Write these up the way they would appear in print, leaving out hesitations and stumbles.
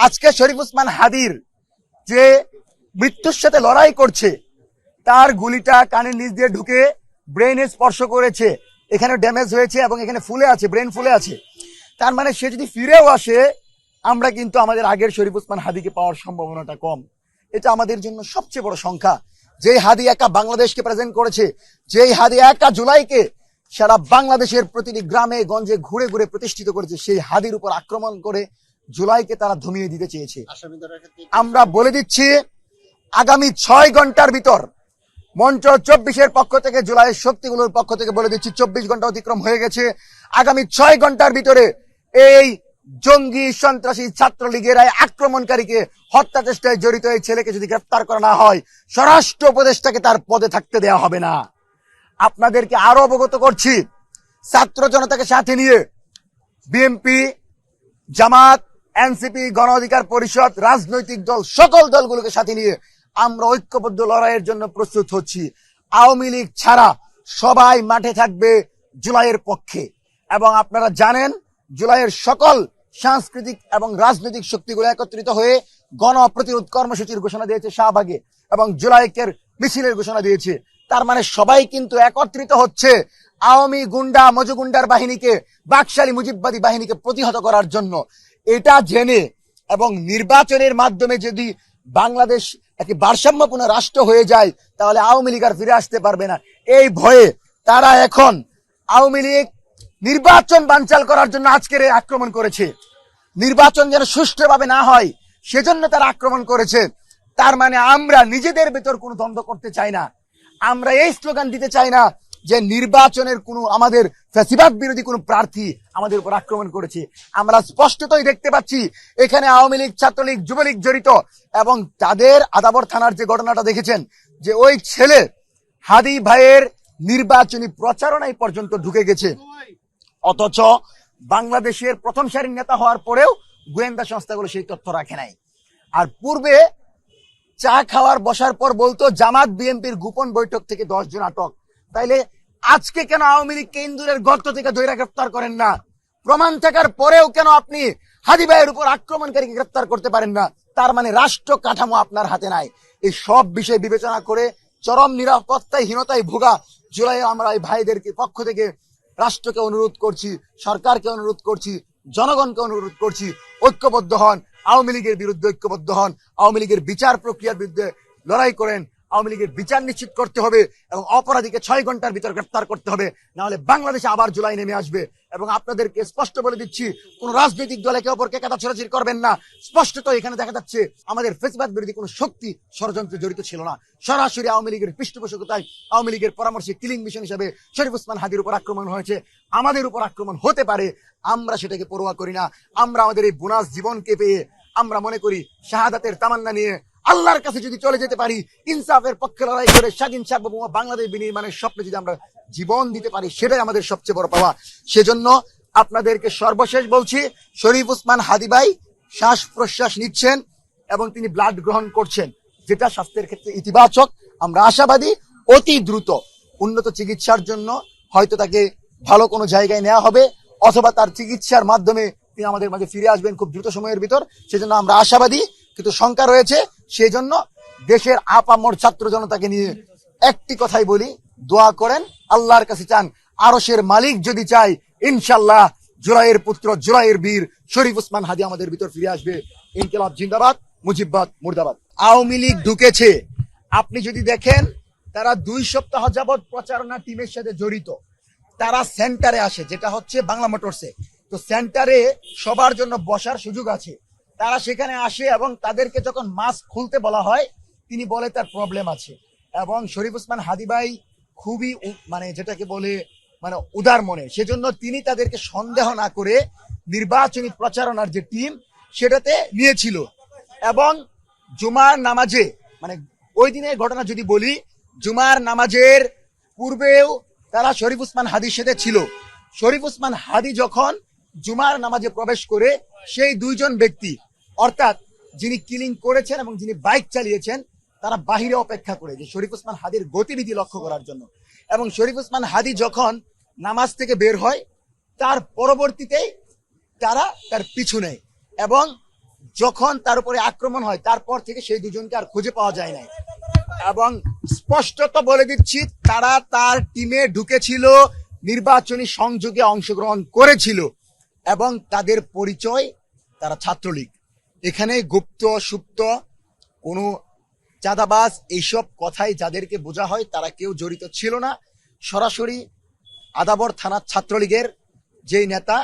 আজকে শরীফ ওসমান হাদির যে মৃত্যুর সাথে লড়াই করছে, তার গুলিটা কানের নিচ দিয়ে ঢুকে ব্রেনে স্পর্শ করেছে, এখানে ড্যামেজ হয়েছে এবং এখানে ফুলে আছে, ব্রেন ফুলে আছে। তার মানে সে যদি ফিরেও আসে, আমরা কিন্তু আমাদের আগের শরীফ ওসমান হাদিকে পাওয়ার সম্ভাবনাটা কম। এটা আমাদের জন্য সবচেয়ে বড় সংখ্যা। যেই হাদি একা বাংলাদেশকে প্রেজেন্ট করেছে, যেই হাদি একা জুলাইকে সারা বাংলাদেশের প্রতিটি গ্রামে গঞ্জে ঘুরে ঘুরে প্রতিষ্ঠিত করেছে, সেই হাদির উপর আক্রমণ করে জুলাইকে তারা দমিয়ে দিতে চেয়েছে। আমরা বলে দিচ্ছি, আগামী 6 ঘন্টার ভিতর মঞ্চ 24-এর পক্ষ থেকে, জুলাইয়ের শক্তিগুলোর পক্ষ থেকে বলে দিচ্ছি, 24 ঘন্টা অতিক্রম হয়ে গেছে। আগামী 6 ঘন্টার ভিতরে এই জঙ্গি সন্ত্রাসী ছাত্রলীগের আক্রমণকারীকে, হত্যা চেষ্টায় জড়িত এই ছেলেকে যদি গ্রেফতার করা না হয়, স্বরাষ্ট্র উপদেষ্টাকে তার পদে থাকতে দেওয়া হবে না। আপনাদেরকে আরো অবগত করছি, ছাত্র জনতাকে সাথে নিয়ে বিএনপি, জামাত, এনসিপি, গণ অধিকার পরিষদ, রাজনৈতিক দল, সকল দলগুলোকে সাথে নিয়ে আমরা ঐক্যবদ্ধ লড়াইয়ের জন্য প্রস্তুত হচ্ছি। আওয়ামী লীগ ছাড়া সবাই মাঠে থাকবে জুলাইয়ের পক্ষে। এবং আপনারা জানেন, জুলাইয়ের সকল সাংস্কৃতিক এবং রাজনৈতিক শক্তিগুলো একত্রিত হয়ে গণ প্রতিরোধ কর্মসূচির ঘোষণা দিয়েছে শাহবাগে, এবং জুলাইকের মিছিলের ঘোষণা দিয়েছে। তার মানে সবাই কিন্তু একত্রিত হচ্ছে আওয়ামী গুন্ডা মজুগুন্ডার বাহিনীকে, বাকশালী মুজিববাদী বাহিনীকে প্রতিহত করার জন্য। এটা জেনে এবং নির্বাচনের মাধ্যমে যদি বাংলাদেশ একটি ভারসাম্যপূর্ণ রাষ্ট্র হয়ে যায়, তাহলে আওয়ামী লীগ আর ফিরে আসতে পারবে না। এই ভয়ে তারা এখন আওয়ামী লীগ নির্বাচন বানচাল করার জন্য আজকের এই আক্রমণ করেছে। নির্বাচন যেন সুষ্ঠুভাবে না হয় সেজন্য তারা আক্রমণ করেছে। তার মানে আমরা নিজেদের ভেতর কোনো দ্বন্দ্ব করতে চাই না। আমরা এই স্লোগান দিতে চাই না যে নির্বাচনের কোনো আমাদের ফ্যাসিবাদ বিরোধী কোনো প্রার্থী আমাদের উপর আক্রমণ করেছে। আমরা স্পষ্টতই দেখতে পাচ্ছি এখানে আওয়ামী লীগ, ছাত্রলীগ, যুবলীগ জড়িত। এবং তাদের আদাবর থানার যে ঘটনাটা দেখেছেন, যে ওই ছেলে হাদি ভাইয়ের নির্বাচনী প্রচারণায় পর্যন্ত ঢুকে গেছে, অথচ বাংলাদেশের প্রথম সারির নেতা হওয়ার পরেও গোয়েন্দা সংস্থাগুলো সেই তথ্য রাখে নাই। আর পূর্বে চা খাওয়ার বসার পর বলতো জামাত বিএনপির গোপন বৈঠক থেকে 10 জন আটক। তাইলে আজকে কেন আওয়ামী লীগকে ইন্দুরের গর্ত থেকে ধরে গ্রেফতার করেন না? প্রমাণ থাকার পরেও কেন আপনি হাদি ভাইয়ের উপর আক্রমণকারীকে গ্রেফতার করতে পারেন না? তার মানে রাষ্ট্র কাঠামো আপনার হাতে নাই। এই সব বিষয় বিবেচনা করে চরম নিরাপত্তায় হীনতায় ভোগা জুলাই আমরা এই ভাইদেরকে পক্ষ থেকে রাষ্ট্রকে অনুরোধ করছি, সরকারকে অনুরোধ করছি, জনগণকে অনুরোধ করছি, ঐক্যবদ্ধ হন, আওয়ামী লীগের বিরুদ্ধে ঐক্যবদ্ধ হন, আওয়ামী লীগের বিচার প্রক্রিয়ার বিরুদ্ধে লড়াই করেন। আওয়ামী লীগের বিচার নিশ্চিত করতে হবে এবং অপরাধীকে 6 ঘন্টার ভিতর গ্রেফতার করতে হবে, না হলে বাংলাদেশে আবার জুলাই নেমে আসবে। এবং আপনাদেরকে স্পষ্ট বলে দিচ্ছি, কোন রাজনৈতিক দল একে অপরকে কাদা ছোড়াছড়ি করবেন না। স্পষ্টত এখানে দেখা যাচ্ছে আমাদের ফেসিবাদ বিরোধী কোন শক্তি ষড়যন্ত্রে জড়িত ছিল না। সরাসরি আওয়ামী লীগের পৃষ্ঠপোষকতায়, আওয়ামী লীগের পরামর্শে কিলিং মিশন হিসেবে শরীফ ওসমান হাদির উপর আক্রমণ হয়েছে। আমাদের উপর আক্রমণ হতে পারে, আমরা সেটাকে পরোয়া করি না। আমরা আমাদের এই বোনাস জীবনকে পেয়ে আমরা মনে করি শাহাদাতের তামান্না নিয়ে আল্লাহর কাছে যদি চলে যেতে পারি, ইনসাফের পক্ষে লড়াই করে স্বাধীন সার্বভৌম বাংলাদেশ বিনির্মাণের স্বপ্নে যদি আমরা জীবন দিতে পারি, সেটাই আমাদের সবচেয়ে বড় পাওয়া। সেজন্য আপনাদেরকে সর্বশেষ বলছি, শরীফ ওসমান হাদি ভাই শ্বাস প্রশ্বাস নিচ্ছেন এবং তিনি ব্লাড গ্রহণ করছেন, যেটা স্বাস্থ্যের ক্ষেত্রে ইতিবাচক। আমরা আশাবাদী অতি দ্রুত উন্নত চিকিৎসার জন্য হয়তো তাকে ভালো কোনো জায়গায় নেওয়া হবে, অথবা তার চিকিৎসার মাধ্যমে তিনি আমাদের মাঝে ফিরে আসবেন খুব দ্রুত সময়ের ভিতর। সেজন্য আমরা আশাবাদী, কিন্তু শঙ্কা রয়েছে। সেই জন্য দেশের আপামর ছাত্র জনতাকে নিয়ে একটি কথাই বলি, দোয়া করেন, আল্লাহর কাছে চান, আরশের মালিক যদি চায়, ইনশাল্লাহ জুলাইয়ের পুত্র, জুলাইয়ের বীর শরীফ ওসমান হাদি আমাদের ভিতর ফিরে আসবে। ইনকিলাব জিন্দাবাদ, মুজিববাদ মুর্দাবাদ। আওয়ামী লীগ ঢুকেছে, আপনি যদি দেখেন তারা 2 সপ্তাহ যাবৎ প্রচারণা টিমের সাথে জড়িত। তারা সেন্টারে আসে, যেটা হচ্ছে বাংলা মোটরসে। তো সেন্টারে সবার জন্য বসার সুযোগ আছে। তারা সেখানে আসে এবং তাদেরকে যখন মাস্ক খুলতে বলা হয়, তিনি বলে তার প্রবলেম আছে। এবং শরীফ ওসমান হাদি ভাই খুবই মানে যেটাকে বলে মানে উদার মনে, সেজন্য তিনি তাদেরকে সন্দেহ না করে নির্বাচনী প্রচারণার যে টিম সেটাতে নিয়েছিল। এবং জুমার নামাজে, মানে ওই দিনের ঘটনা যদি বলি, জুমার নামাজের পূর্বেও তারা শরীফ ওসমান হাদির সাথে ছিল। শরীফ ওসমান হাদি যখন জুমার নামাজে প্রবেশ করে, সেই 2 জন ব্যক্তি, অর্থাৎ যিনি কিলিং করেছেন এবং যিনি বাইক চালিয়েছেন, তারা বাহিরে অপেক্ষা করে যে শরীফ ওসমান হাদির গতিবিধি লক্ষ্য করার জন্য। এবং শরীফ ওসমান হাদি যখন নামাজ থেকে বের হয়, তার পরবর্তীতেই তারা তার পিছু নেয় এবং যখন তার উপরে আক্রমণ হয় তারপর থেকে সেই দুজনকে আর খুঁজে পাওয়া যায় নাই। এবং স্পষ্টত বলে দিচ্ছি, তারা তার টিমে ঢুকেছিল, নির্বাচনী সংযোগে অংশগ্রহণ করেছিল এবং তাদের পরিচয় তারা ছাত্রলীগ। এখানে গুপ্ত সুপ্ত কোনো চাঁদাবাজ এইসব কথাই যাদেরকে বোঝা হয় তারা কেউ জড়িত ছিল না। সরাসরি আদাবর থানার ছাত্রলীগের যেই নেতা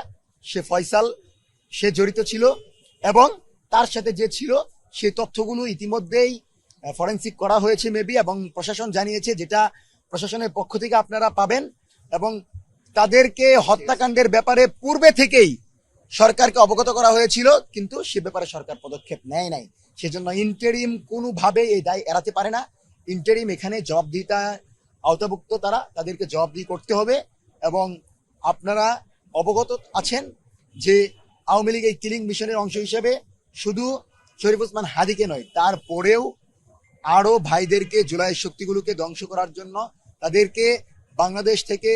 সে ফয়সাল, সে জড়িত ছিল এবং তার সাথে যে ছিল সেই তথ্যগুলো ইতিমধ্যেই ফরেন্সিক করা হয়েছে মেবি, এবং প্রশাসন জানিয়েছে, যেটা প্রশাসনের পক্ষ থেকে আপনারা পাবেন। এবং তাদেরকে হত্যাকাণ্ডের ব্যাপারে পূর্বে থেকেই সরকারকে অবগত করা হয়েছিল, কিন্তু সে ব্যাপারে সরকার পদক্ষেপ নেয় নাই। সেজন্য ইন্টারিম কোনোভাবে এই দায় এড়াতে পারে না। ইন্টারিম এখানে জবাবদিহিতা আওতাভুক্ত, তাদেরকে জবাবদিহি করতে হবে। এবং আপনারা অবগত আছেন যে আওয়ামী লীগ এই কিলিং মিশনের অংশ হিসেবে শুধু শরীফ ওসমান হাদিকে নয়, তারপরেও আরো ভাইদেরকে, জুলাইয়ের শক্তিগুলোকে ধ্বংস করার জন্য, তাদেরকে বাংলাদেশ থেকে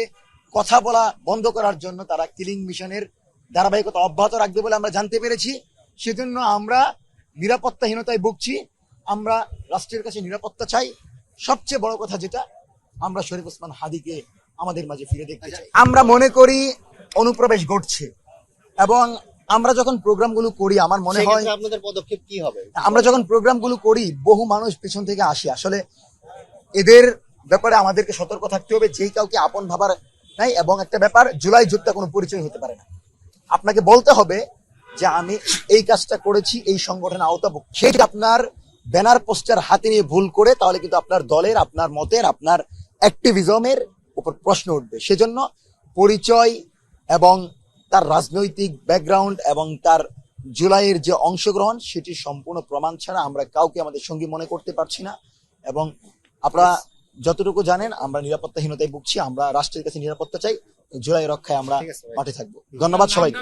কথা বলা বন্ধ করার জন্য তারা কিলিং মিশনের ধারাবাহিকতা অব্যাহত রাখবে বলে আমরা জানতে পেরেছি। সেজন্য আমরা নিরাপত্তাহীনতায় ভুগছি। আমরা রাষ্ট্রের কাছে নিরাপত্তা চাই। সবচেয়ে বড় কথা যেটা, আমরা শরীফ ওসমান হাদিকে আমাদের মাঝে ফিরে দেখতে চাই। আমরা মনে করি অনুপ্রবেশ ঘটছে, এবং আমরা যখন প্রোগ্রামগুলো করি আমার মনে হয় আপনাদের পদক্ষেপ কি হবে? আমরা যখন প্রোগ্রামগুলো করি বহু মানুষ পিছন থেকে আসে। আসলে এদের ব্যাপারে আমাদেরকে সতর্ক থাকতে হবে, যেই কাউকে আপন ভাবার নাই। এবং একটা ব্যাপার, জুলাই যোদ্ধা কোনো পরিচয় হতে পারে না। আপনাকে বলতে হবে যে আমি এই কাজটা করেছি, এই সংগঠনের আওতাভুক্ত। সেই আপনার ব্যানার পোস্টার হাতে নিয়ে ভুল করে, তাহলে কিন্তু আপনার দলের, আপনার মতের, আপনার অ্যাক্টিভিজমের উপর প্রশ্ন উঠবে। সেজন্য পরিচয় এবং তার রাজনৈতিক ব্যাকগ্রাউন্ড এবং তার জুলাইয়ের যে অংশগ্রহণ, সেটির সম্পূর্ণ প্রমাণ ছাড়া আমরা কাউকে আমাদের সঙ্গী মনে করতে পারছি না। এবং আপনারা যতটুকু জানেন, আমরা নিরাপত্তাহীনতায় ভুগছি। আমরা রাষ্ট্রের কাছে নিরাপত্তা চাই। জুলাই রক্ষায় আমরা মাঠে থাকবো। ধন্যবাদ সবাইকে।